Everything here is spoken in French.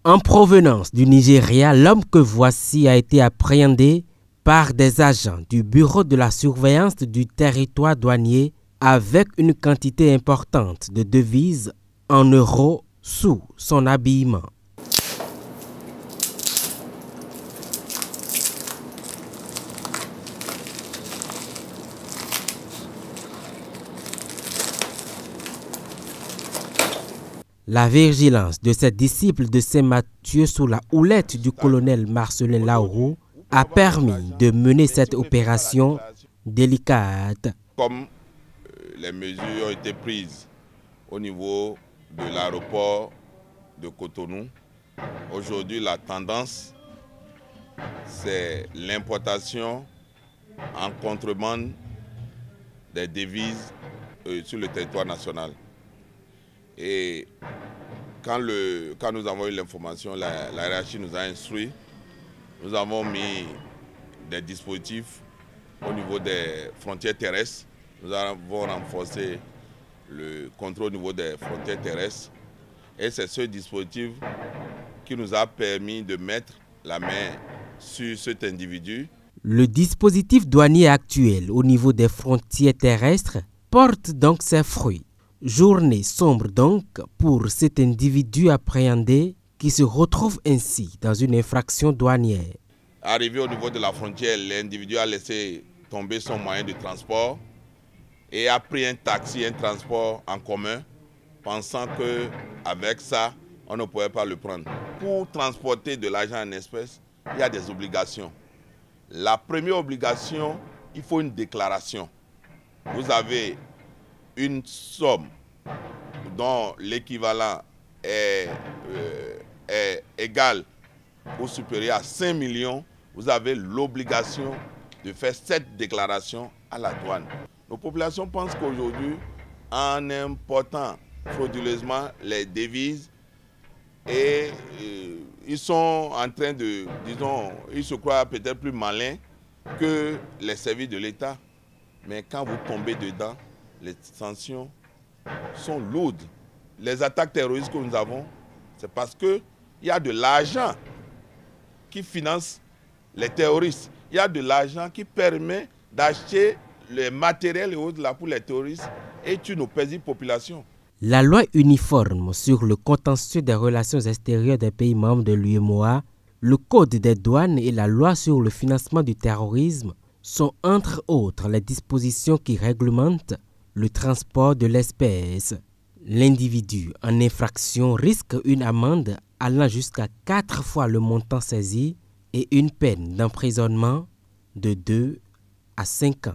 En provenance du Nigeria, l'homme que voici a été appréhendé par des agents du Bureau de la surveillance du territoire douanier avec une quantité importante de devises en euros sous son habillement. La vigilance de ses disciples de Saint-Mathieu sous la houlette du colonel Marcelin Laourou a permis de mener cette opération délicate. Comme les mesures ont été prises au niveau de l'aéroport de Cotonou, aujourd'hui la tendance c'est l'importation en contrebande des devises sur le territoire national. Et quand nous avons eu l'information, la hiérarchie nous a instruit, nous avons mis des dispositifs au niveau des frontières terrestres. Nous avons renforcé le contrôle au niveau des frontières terrestres. Et c'est ce dispositif qui nous a permis de mettre la main sur cet individu. Le dispositif douanier actuel au niveau des frontières terrestres porte donc ses fruits. Journée sombre donc pour cet individu appréhendé qui se retrouve ainsi dans une infraction douanière. Arrivé au niveau de la frontière, l'individu a laissé tomber son moyen de transport et a pris un taxi, un transport en commun, pensant qu'avec ça, on ne pouvait pas le prendre. Pour transporter de l'argent en espèces, il y a des obligations. La première obligation, il faut une déclaration. Vous avez une somme dont l'équivalent est égal ou supérieur à 5 millions, vous avez l'obligation de faire cette déclaration à la douane. Nos populations pensent qu'aujourd'hui, en important frauduleusement les devises, et ils sont en train de, disons, ils se croient peut-être plus malins que les services de l'État. Mais quand vous tombez dedans, les sanctions sont lourdes. Les attaques terroristes que nous avons, c'est parce qu'il y a de l'argent qui finance les terroristes. Il y a de l'argent qui permet d'acheter le matériel et autres là pour les terroristes et tue nos paisibles populations. La loi uniforme sur le contentieux des relations extérieures des pays membres de l'UEMOA, le Code des douanes et la loi sur le financement du terrorisme sont entre autres les dispositions qui réglementent le transport de l'espèce. L'individu en infraction risque une amende allant jusqu'à 4 fois le montant saisi et une peine d'emprisonnement de 2 à 5 ans.